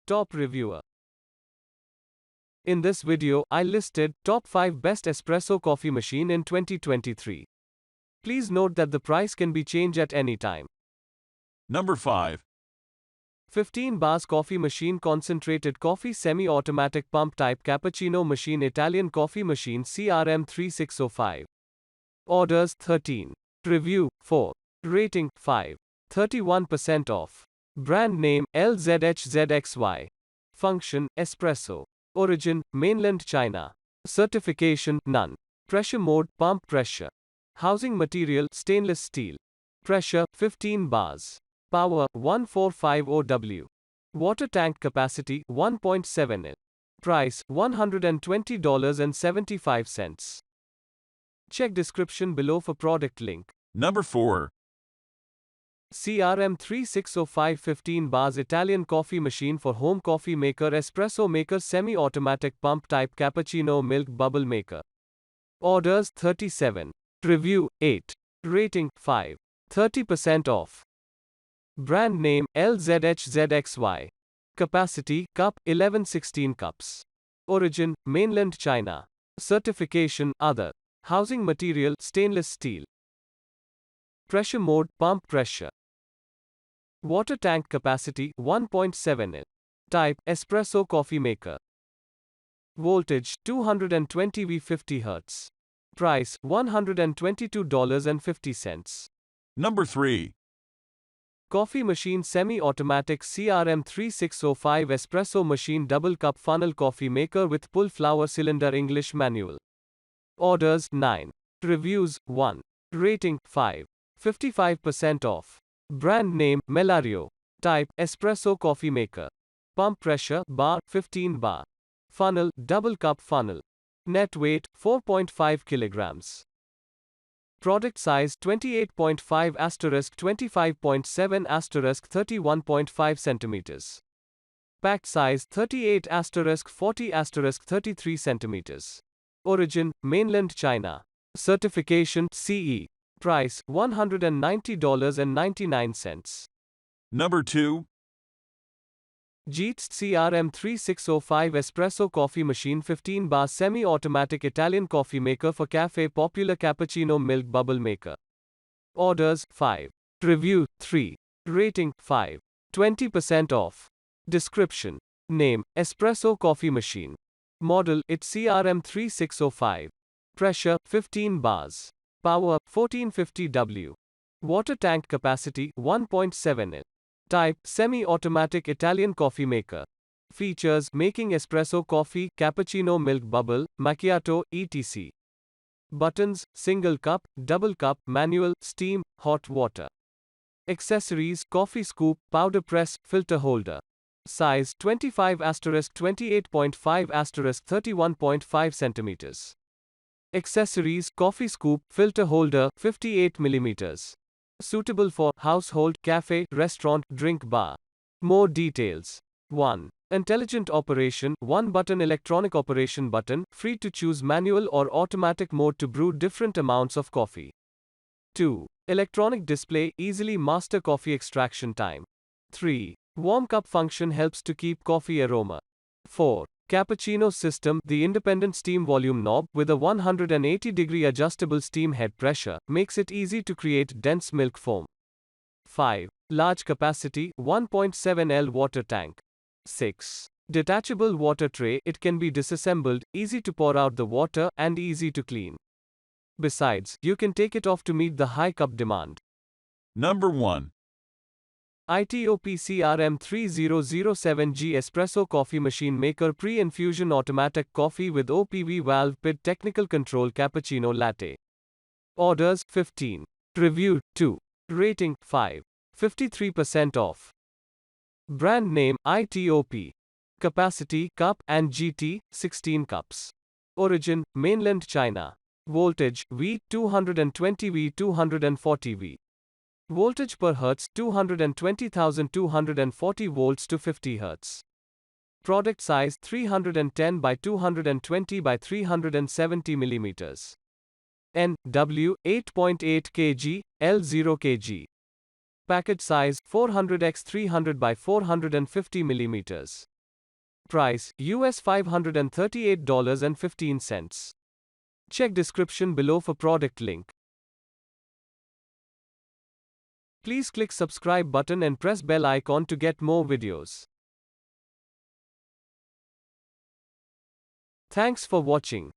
Top Reviewer. In this video, I listed top 5 best espresso coffee machine in 2023. Please note that the price can be changed at any time. Number 5. 15 bars coffee machine, concentrated coffee, semi-automatic pump type, cappuccino machine, Italian coffee machine, CRM 3605. Orders 13. Review 4. Rating 5. 31% off. Brand name LZHZXY. Function Espresso. Origin mainland China. Certification none. Pressure mode pump pressure. Housing material stainless steel. Pressure 15 bars. Power 1450W. Water tank capacity 1.7 L. Price $120.75. Check description below for product link. Number 4. CRM 3605 15 bars Italian coffee machine for home, coffee maker, espresso maker, semi-automatic pump type, cappuccino, milk bubble maker. Orders 37. Review 8. Rating 5. 30% off. Brand name LZHZXY. Capacity cup 1116 cups. Origin mainland China. Certification other. Housing material stainless steel. Pressure mode pump pressure. Water tank capacity 1.7 L. Type espresso coffee maker. Voltage 220 V 50 Hz. Price $122.50. Number 3. Coffee machine, semi-automatic, CRM 3605 espresso machine, double cup funnel coffee maker with pull flower cylinder, English manual. Orders 9. Reviews 1. Rating 5. 55% off. Brand name Melario. Type espresso coffee maker. Pump pressure bar 15 bar. Funnel double cup funnel. Net weight 4.5 kilograms. Product size 28.5 * 25.7 * 31.5 centimeters. Packed size 38 * 40 * 33 centimeters. Origin mainland China. Certification CE. Price $190.99. Number 2. Jeets CRM 3605 espresso coffee machine, 15 bar semi-automatic Italian coffee maker for cafe, popular cappuccino, milk bubble maker. Orders 5. Review 3. Rating 5. 20% off. Description. Name espresso coffee machine. Model it CRM 3605. Pressure 15 bars. Power 1450W. Water tank capacity 1.7 L. Type semi-automatic Italian coffee maker. Features making espresso coffee, cappuccino, milk bubble, macchiato, etc. Buttons single cup, double cup, manual, steam, hot water. Accessories coffee scoop, powder press, filter holder. Size 25 * 28.5 * 31.5 centimeters. Accessories coffee scoop, filter holder 58 mm. Suitable for household, cafe, restaurant, drink bar. More details. 1. Intelligent operation, 1 button electronic operation button, free to choose manual or automatic mode to brew different amounts of coffee. 2. Electronic display, easily master coffee extraction time. 3. Warm cup function helps to keep coffee aroma. 4. Cappuccino system, the independent steam volume knob with a 180-degree adjustable steam head pressure makes it easy to create dense milk foam. 5. Large capacity 1.7 L water tank. 6. Detachable water tray, it can be disassembled, easy to pour out the water and easy to clean. Besides, you can take it off to meet the high cup demand. Number 1. ITOP CRM 3007G espresso coffee machine maker, pre-infusion automatic coffee with OPV valve pit, technical control, cappuccino latte. Orders 15. Review 2. Rating 5. 53% off. Brand name ITOP. Capacity cup and GT 16 cups. Origin mainland China. Voltage V 220 V 240 V. Voltage per Hertz 220,240 volts to 50 Hz. Product size 310 by 220 by 370 mm. N.W. 8.8 kg, L 0 kg. Package size 400 x 300 by 450 mm. Price, US $538.15. Check description below for product link. Please click subscribe button and press bell icon to get more videos. Thanks for watching.